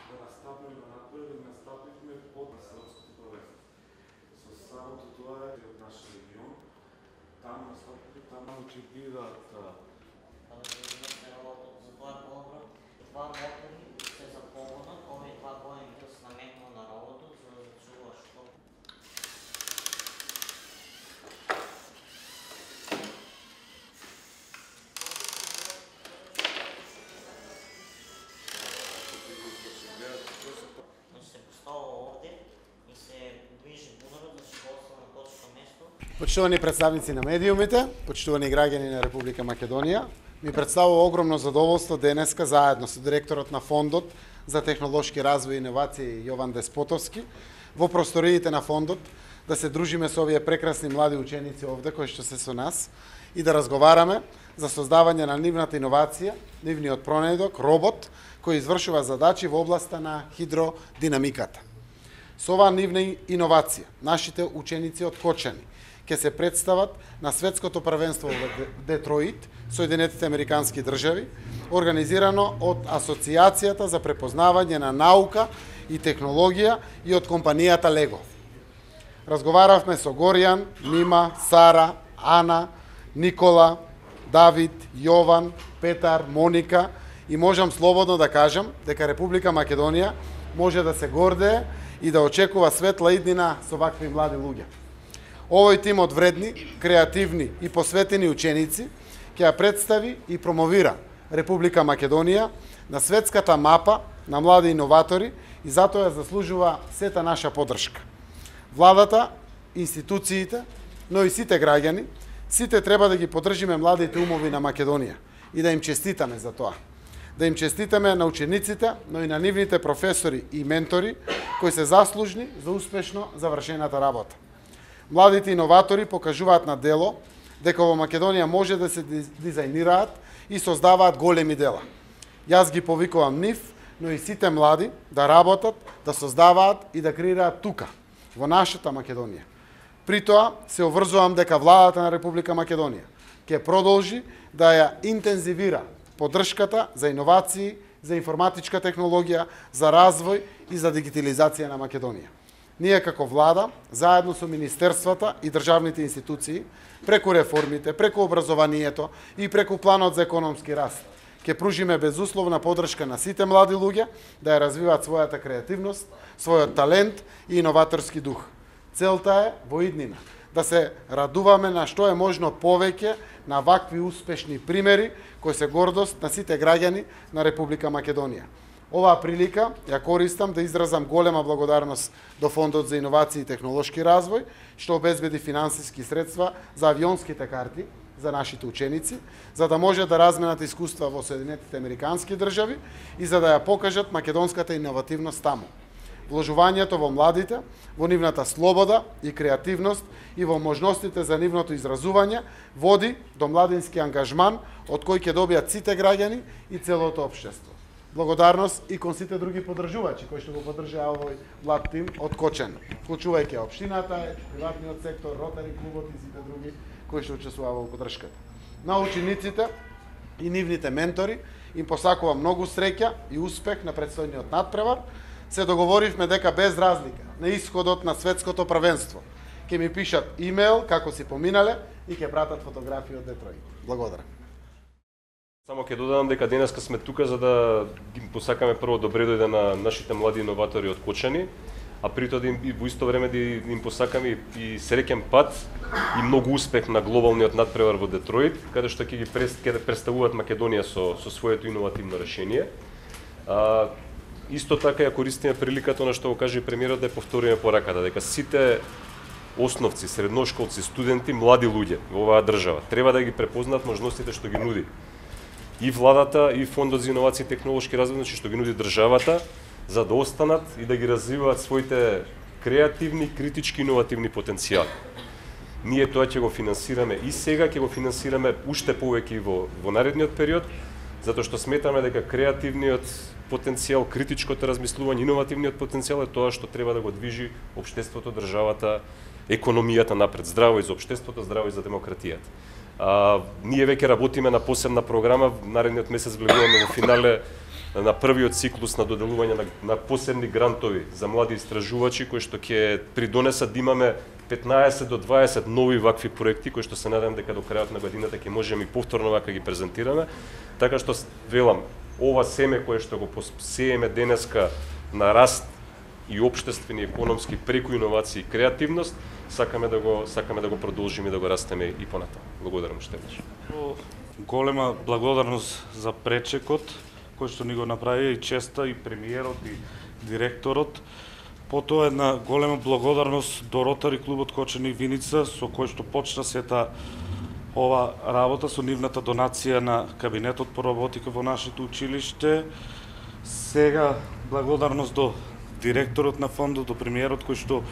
да настапиме напред, да настапивме од српското првенство. Со самото тоа е од нашиот регион, там настапите, там очекуваат Два мотори се за погонот, овие два големи се наметнал на ровото за да чува што. Се поставува овде и се движи бунарот да се остава на точно место. Почитувани представници на медиумите, почитувани граѓани на Република Македонија, ми представува огромно задоволство денеска заедно со директорот на Фондот за технолошки развој и иновации Јован Деспотовски во просториите на фондот да се дружиме со овие прекрасни млади ученици овде кои што се со нас и да разговараме за создавање на нивната иновација, нивниот пронедок, робот кој извршува задачи во областа на хидродинамиката. Со оваа нивна иновација, нашите ученици од Кочани ќе се представат на светското првенство во Детройт, Соединетите Американски држави, организирано од Асоциацијата за препознавање на наука и технологија и од компанијата Лего. Разговаравме со Горијан, Мима, Сара, Ана, Никола, Давид, Јован, Петар, Моника и можам слободно да кажам дека Република Македонија може да се гордее и да очекува светла иднина со вакви млади луѓе. Овој тим од вредни, креативни и посветени ученици ќе ја представи и промовира Република Македонија на светската мапа на млади иноватори и затоа ја заслужува сета наша поддршка. Владата, институциите, но и сите граѓани, сите треба да ги поддржиме младите умови на Македонија и да им честитаме за тоа. Да им честитаме на учениците, но и на нивните професори и ментори кои се заслужни за успешно завршената работа. Младите иноватори покажуваат на дело дека во Македонија може да се дизајнираат и создаваат големи дела. Јас ги повикувам нив, но и сите млади да работат, да создаваат и да креираат тука, во нашата Македонија. При тоа се обврзувам дека владата на Република Македонија ќе продолжи да ја интензивира поддршката за иновации, за информатичка технологија, за развој и за дигитализација на Македонија. Ние како влада, заедно со министерствата и државните институции, преку реформите, преку образованието и преку планот за економски раст, ќе пружиме безусловна поддршка на сите млади луѓе да ја развиваат својата креативност, својот талент и иноваторски дух. Целта е во иднина да се радуваме на што е можно повеќе на вакви успешни примери кои се гордост на сите граѓани на Република Македонија. Оваа прилика ја користам да изразам голема благодарност до Фондот за иновации и технолошки развој, што обезбеди финансиски средства за авионските карти за нашите ученици, за да може да разменат искуства во Соединетите Американски држави и за да ја покажат македонската иновативност таму. Вложувањето во младите, во нивната слобода и креативност и во можностите за нивното изразување води до младински ангажман од кој ќе добијат сите граѓани и целото општество. Благодарност и кон сите други поддржувачи кои што го поддржаа овој млад тим од Кочани, вклучувајќи општината, приватниот сектор, ротари клубот и сите други кои што учествуваа во поддршката. На учениците и нивните ментори им посакувам многу среќа и успех на претстојниот натпревар. Се договоривме дека без разлика на исходот на светското првенство ќе ми пишат имейл како си поминале и ќе пратат фотографии од Детройт. Благодарам. Само ќе додадам дека денеска сме тука за да ги посакаме прво добре дојде на нашите млади иноватори од Кочани, а при тоа да им во исто време да им посакаме и среќен пат и многу успех на глобалниот натпревар во Детройт, каде што ќе представуваат Македонија со своето иновативно решение. Исто така ја користиме приликата на што го каже премиерот да ја повториме пораката дека сите основци, средношколци, студенти, млади луѓе во оваа држава треба да ги препознаат можностите што ги нуди и владата и Фондот за иновации и технолошки развој, што ги нуди државата, за да останат и да ги развиваат своите креативни, критички, иновативни потенцијали. Ние тоа ќе го финансираме и сега, ќе го финансираме уште повеќе и во наредниот период, затоа што сметаме дека креативниот потенцијал, критичкото размислување, иновативниот потенцијал е тоа што треба да го движи општеството, државата, економијата напред, здраво и за општеството, здраво и за демократијата. Ние веќе работиме на посебна програма, наредниот месец влегуваме во финале на првиот циклус на доделување на посебни грантови за млади истражувачи кои што ќе придонесат да имаме 15 до 20 нови вакви проекти кои што се надевам дека до крајот на годината ќе можеме и повторно вака ги презентираме. Така што велам, ова семе кое што го посееме денеска на раст и општествени и економски преку иновации и креативност, сакаме да го продолжиме да го растеме и понатаму. Благодарам уште веднаш. Голема благодарност за пречекот кој што ни го направи и честа и премиерот и директорот. Потоа една голема благодарност до Ротари клубот Кочани Виница со кој што почна сета ова работа со нивната донација на кабинетот по роботика во нашето училиште. Сега благодарност до директорот на фондот, до премиерот кој што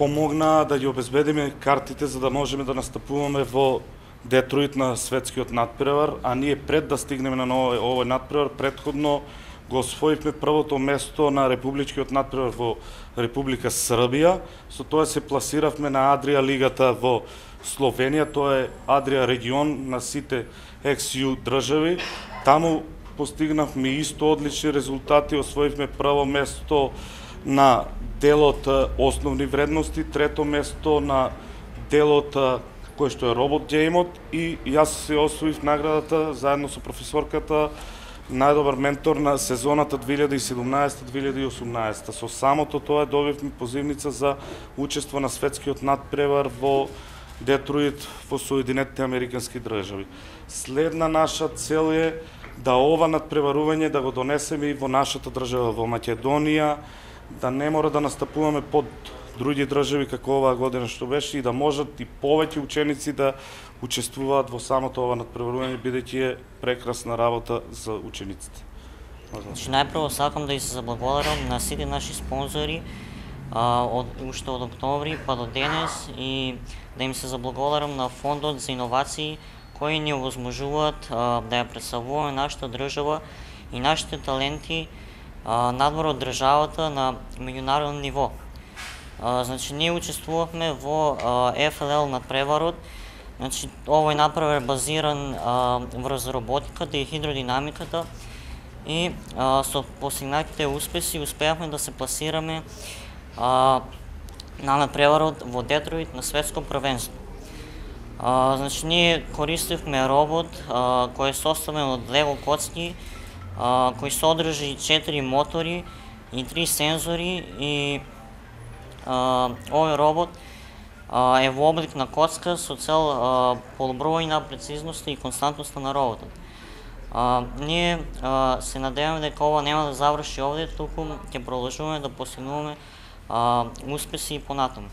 помогна да ги обезбедиме картите за да можеме да настапуваме во Детройт на светскиот надпревар, а ние пред да стигнеме на овој надпревар претходно го освоивме првото место на републичкиот надпревар во Република Србија. Со тоа се пласиравме на Адрија лигата во Словенија, тоа е Адрија регион на сите XU држави. Таму постигнавме исто одлични резултати, освоивме прво место на делот основни вредности, трето место на делот кој што е робот геймот и јас се освоив наградата заедно со професорката најдобар ментор на сезоната 2017-2018. Со самото тоа добивме позивница за учество на светскиот надпревар во Детройт во Соединетите Американски држави. Следна наша цел е да ова надпреварување да го донесеме и во нашата држава, во Македонија, да не мора да настапуваме под други држави како оваа година што беше и да можат и повеќе ученици да учествуваат во самото ова надпреварување, бидејќи е прекрасна работа за учениците. Значи, најпрво сакам да и се заблагодарам на сите наши спонзори уште од октомври па до денес и да им се заблагодарам на Фондот за иновации кои ни овозможуваат да ја представуваме нашата држава и нашите таленти надвор од државата на меѓународно ниво. Значи, ние учествувавме во FLL надпреварот. Значи, овој надпревар е базиран врз роботиката и хидродинамиката и со постигнатите успеси успеавме да се пласираме на надпреварот во Детройт на светско првенство. Значи, ние користевме робот кој е составен од лего коцки, кој содржи 4 мотори и 3 сензори и овој робот е во облик на коцка со цел подобрување на прецизноста и константноста на роботот. Ние се надеваме дека ова нема да заврши овде, туку ќе продолжуваме да постигнуваме успеси и понатаму.